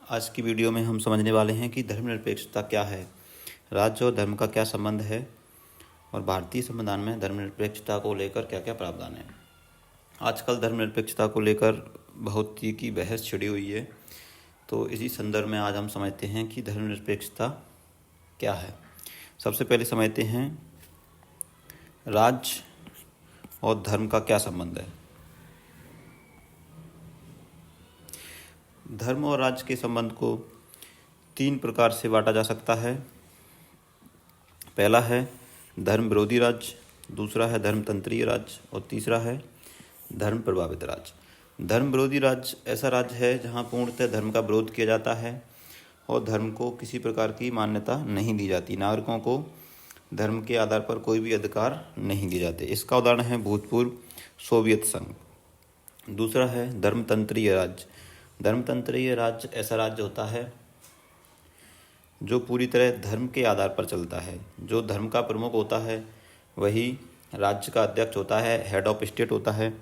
आज की वीडियो में हम समझने वाले हैं कि धर्मनिरपेक्षता क्या है, राज्य और धर्म का क्या संबंध है और भारतीय संविधान में धर्मनिरपेक्षता को लेकर क्या क्या प्रावधान है। आजकल धर्मनिरपेक्षता को लेकर बहुत ही की बहस छिड़ी हुई है, तो इसी संदर्भ में आज हम समझते हैं कि धर्मनिरपेक्षता क्या है। सबसे पहले समझते हैं राज्य और धर्म का क्या संबंध है। धर्म और राज्य के संबंध को 3 प्रकार से बांटा जा सकता है। पहला है धर्म विरोधी राज्य, दूसरा है धर्मतंत्रीय राज्य और तीसरा है धर्म प्रभावित राज्य। धर्म विरोधी राज्य ऐसा राज्य है जहां पूर्णतः धर्म का विरोध किया जाता है और धर्म को किसी प्रकार की मान्यता नहीं दी जाती। नागरिकों को धर्म के आधार पर कोई भी अधिकार नहीं दिए जाते। इसका उदाहरण है भूतपूर्व सोवियत संघ। दूसरा है धर्मतंत्रीय राज्य। धर्मतंत्रीय राज्य ऐसा राज्य होता है जो पूरी तरह धर्म के आधार पर चलता है। जो धर्म का प्रमुख होता है वही राज्य का अध्यक्ष होता है, हेड ऑफ स्टेट होता है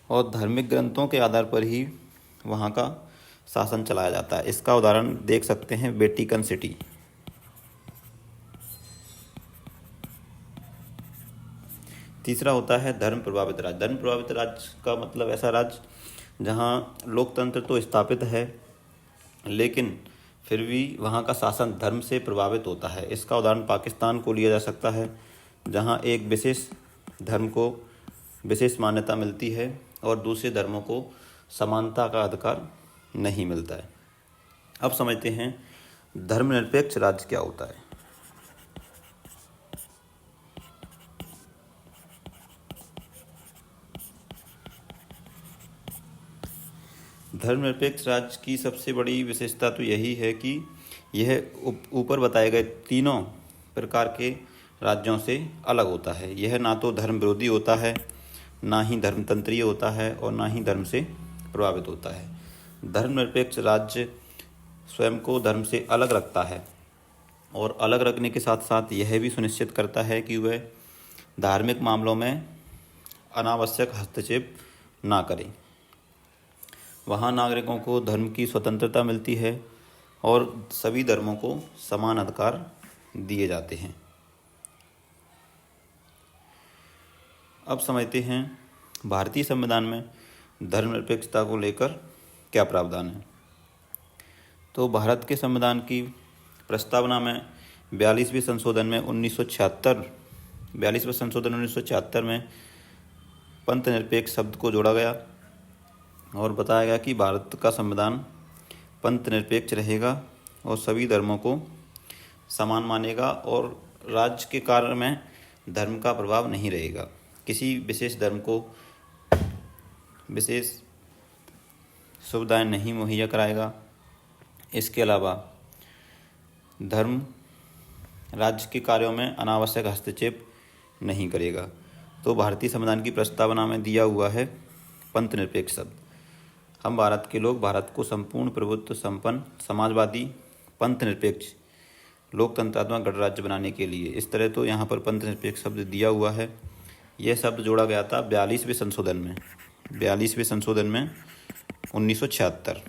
और धार्मिक ग्रंथों के आधार पर ही वहाँ का शासन चलाया जाता है। इसका उदाहरण देख सकते हैं वेटिकन सिटी। तीसरा होता है धर्म प्रभावित राज्य। धर्म प्रभावित राज्य का मतलब ऐसा राज्य जहाँ लोकतंत्र तो स्थापित है लेकिन फिर भी वहाँ का शासन धर्म से प्रभावित होता है। इसका उदाहरण पाकिस्तान को लिया जा सकता है, जहाँ एक विशेष धर्म को विशेष मान्यता मिलती है और दूसरे धर्मों को समानता का अधिकार नहीं मिलता है। अब समझते हैं धर्मनिरपेक्ष राज्य क्या होता है। धर्मनिरपेक्ष राज्य की सबसे बड़ी विशेषता तो यही है कि यह ऊपर बताए गए तीनों प्रकार के राज्यों से अलग होता है। यह ना तो धर्म विरोधी होता है, ना ही धर्मतंत्रीय होता है और ना ही धर्म से प्रभावित होता है। धर्मनिरपेक्ष राज्य स्वयं को धर्म से अलग रखता है और अलग रखने के साथ साथ यह भी सुनिश्चित करता है कि वह धार्मिक मामलों में अनावश्यक हस्तक्षेप ना करें। वहाँ नागरिकों को धर्म की स्वतंत्रता मिलती है और सभी धर्मों को समान अधिकार दिए जाते हैं। अब समझते हैं भारतीय संविधान में धर्मनिरपेक्षता को लेकर क्या प्रावधान है। तो भारत के संविधान की प्रस्तावना में 42वें संशोधन में 1976 में पंथ निरपेक्ष शब्द को जोड़ा गया और बताया गया कि भारत का संविधान पंथ निरपेक्ष रहेगा और सभी धर्मों को समान मानेगा और राज्य के कार्य में धर्म का प्रभाव नहीं रहेगा। किसी विशेष धर्म को विशेष सुविधाएं नहीं मुहैया कराएगा। इसके अलावा धर्म राज्य के कार्यों में अनावश्यक हस्तक्षेप नहीं करेगा। तो भारतीय संविधान की प्रस्तावना में दिया हुआ है पंथ निरपेक्ष शब्द। हम भारत के लोग भारत को संपूर्ण प्रभुत्व संपन्न समाजवादी पंथ निरपेक्ष लोकतंत्रात्मक गणराज्य बनाने के लिए, इस तरह तो यहाँ पर पंथ निरपेक्ष शब्द दिया हुआ है। यह शब्द जोड़ा गया था 42वें संशोधन में 1976।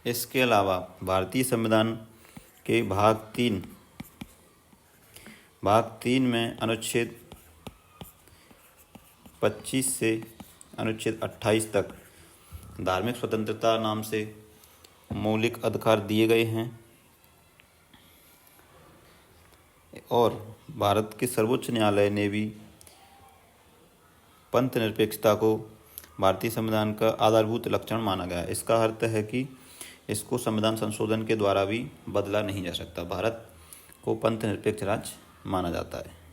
इसके अलावा भारतीय संविधान के भाग 3 में अनुच्छेद 25 से अनुच्छेद 28 तक धार्मिक स्वतंत्रता नाम से मौलिक अधिकार दिए गए हैं और भारत के सर्वोच्च न्यायालय ने भी पंथ निरपेक्षता को भारतीय संविधान का आधारभूत लक्षण माना गया। इसका अर्थ है कि इसको संविधान संशोधन के द्वारा भी बदला नहीं जा सकता। भारत को पंथ निरपेक्ष राज्य माना जाता है।